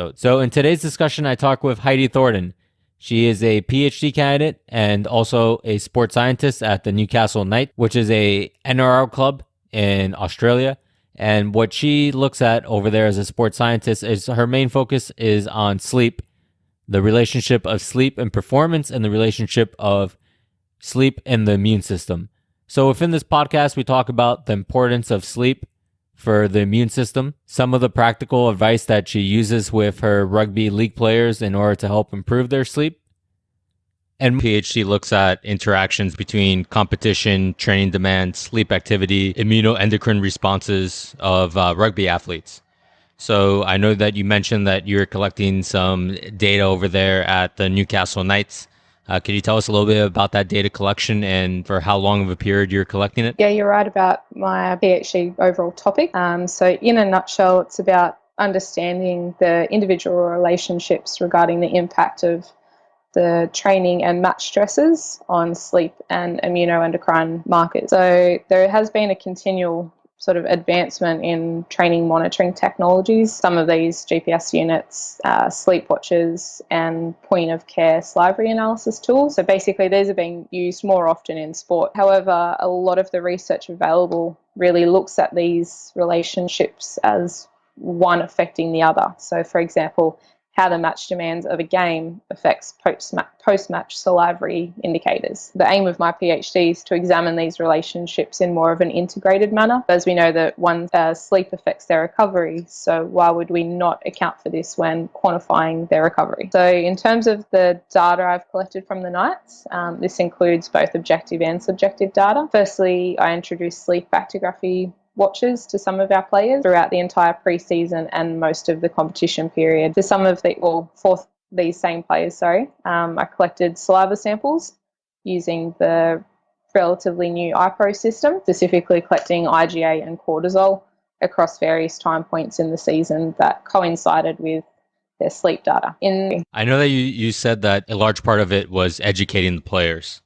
episode. So in today's discussion, I talk with Heidi Thornton. She is a PhD candidate and also a sports scientist at the Newcastle Knights, which is a NRL club in Australia. And what she looks at over there as a sports scientist is her main focus is on sleep, the relationship of sleep and performance, and the relationship of sleep and the immune system. So within this podcast, we talk about the importance of sleep for the immune system, some of the practical advice that she uses with her rugby league players in order to help improve their sleep. And PhD looks at interactions between competition, training demand, sleep activity, immunoendocrine responses of rugby athletes. So I know that you mentioned that you're collecting some data over there at the Newcastle Knights. Could you tell us a little bit about that data collection and for how long of a period you're collecting it? Yeah, you're right about my PhD overall topic. So in a nutshell, it's about understanding the individual relationships regarding the impact of the training and match stresses on sleep and immunoendocrine markers. So there has been a continual sort of advancement in training monitoring technologies. Some of these GPS units, sleep watches, and point of care salivary analysis tools. So basically these are being used more often in sport. However, a lot of the research available really looks at these relationships as one affecting the other. So for example, how the match demands of a game affects post-match salivary indicators. The aim of my PhD is to examine these relationships in more of an integrated manner, as we know that sleep affects their recovery, so why would we not account for this when quantifying their recovery? So in terms of the data I've collected from the Knights, this includes both objective and subjective data. Firstly, I introduced sleep actigraphy watches to some of our players throughout the entire pre-season and most of the competition period. For these same players, I collected saliva samples using the relatively new IPro system, specifically collecting IgA and cortisol across various time points in the season that coincided with their sleep data. I know that you said that a large part of it was educating the players,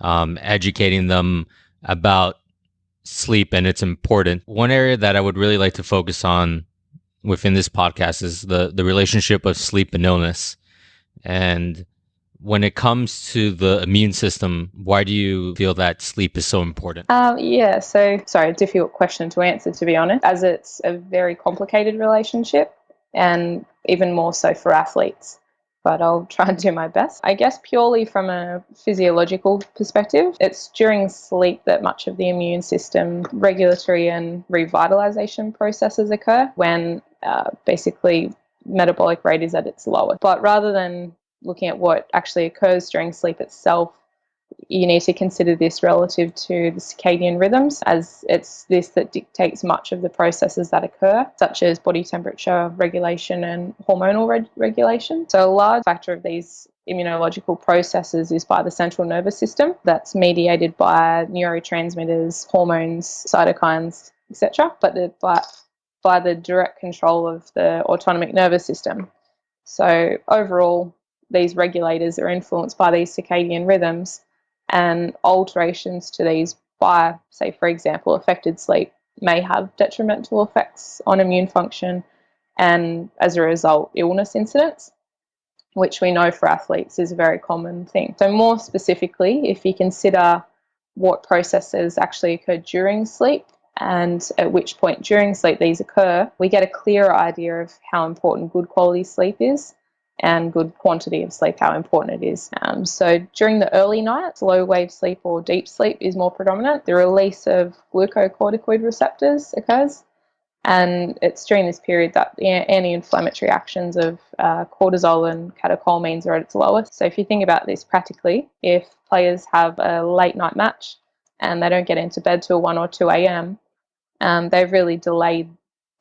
educating them about sleep and it's important. One area that I would really like to focus on within this podcast is the relationship of sleep and illness. And when it comes to the immune system, why do you feel that sleep is so important? A difficult question to answer, to be honest, as it's a very complicated relationship and even more so for athletes. But I'll try and do my best. I guess purely from a physiological perspective, it's during sleep that much of the immune system regulatory and revitalization processes occur when basically metabolic rate is at its lowest. But rather than looking at what actually occurs during sleep itself, you need to consider this relative to the circadian rhythms, as it's this that dictates much of the processes that occur, such as body temperature regulation and hormonal regulation. So a large factor of these immunological processes is by the central nervous system that's mediated by neurotransmitters, hormones, cytokines, etc., but by the direct control of the autonomic nervous system. So overall, these regulators are influenced by these circadian rhythms, and alterations to these by, say, for example, affected sleep may have detrimental effects on immune function and, as a result, illness incidence, which we know for athletes is a very common thing. So more specifically, if you consider what processes actually occur during sleep and at which point during sleep these occur, we get a clearer idea of how important good quality sleep is and good quantity of sleep, how important it is. So during the early night, slow wave sleep or deep sleep is more predominant. The release of glucocorticoid receptors occurs, and it's during this period that the anti-inflammatory actions of cortisol and catecholamines are at its lowest. So if you think about this practically, if players have a late night match and they don't get into bed till 1 or 2 a.m., they've really delayed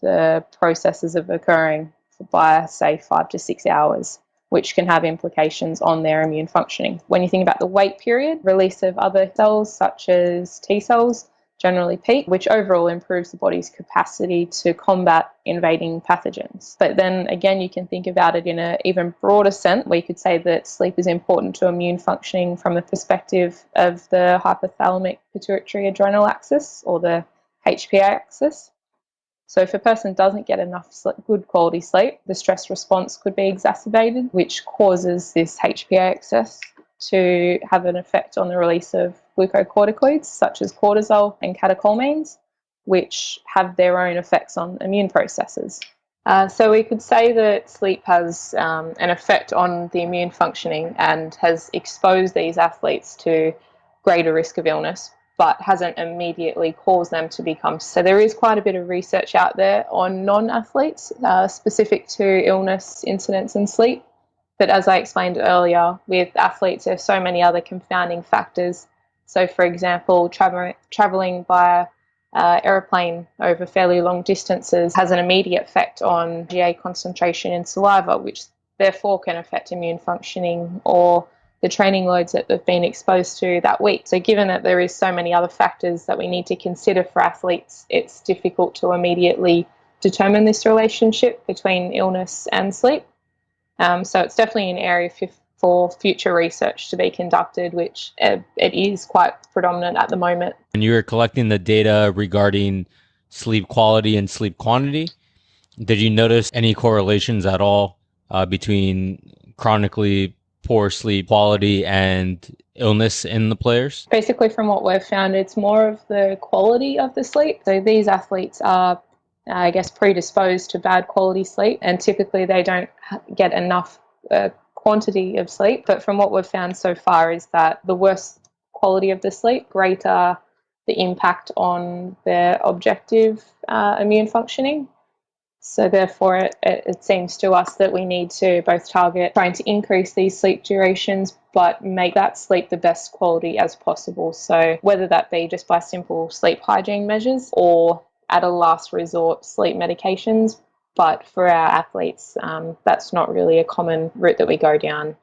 the processes of occurring by, say, 5 to 6 hours, which can have implications on their immune functioning. When you think about the wait period, release of other cells such as T cells generally peak, which overall improves the body's capacity to combat invading pathogens. But then again, you can think about it in an even broader sense. We could say that sleep is important to immune functioning from the perspective of the hypothalamic pituitary adrenal axis, or the HPA axis. So if a person doesn't get enough good quality sleep, the stress response could be exacerbated, which causes this HPA excess to have an effect on the release of glucocorticoids such as cortisol and catecholamines, which have their own effects on immune processes. So we could say that sleep has an effect on the immune functioning and has exposed these athletes to greater risk of illness, but hasn't immediately caused them to become. So there is quite a bit of research out there on non-athletes specific to illness, incidence and sleep. But as I explained earlier, with athletes, there's so many other confounding factors. So for example, traveling by aeroplane over fairly long distances has an immediate effect on GA concentration in saliva, which therefore can affect immune functioning, or the training loads that they've been exposed to that week. So given that there is so many other factors that we need to consider for athletes, it's difficult to immediately determine this relationship between illness and sleep. So it's definitely an area for future research to be conducted, which it is quite predominant at the moment. When you were collecting the data regarding sleep quality and sleep quantity, did you notice any correlations at all between chronically poor sleep quality and illness in the players? Basically, from what we've found, it's more of the quality of the sleep. So these athletes are, I guess, predisposed to bad quality sleep, and typically they don't get enough quantity of sleep. But from what we've found so far is that the worse quality of the sleep, greater the impact on their objective immune functioning. So therefore, it seems to us that we need to both target trying to increase these sleep durations, but make that sleep the best quality as possible. So whether that be just by simple sleep hygiene measures or at a last resort, sleep medications. But for our athletes, that's not really a common route that we go down.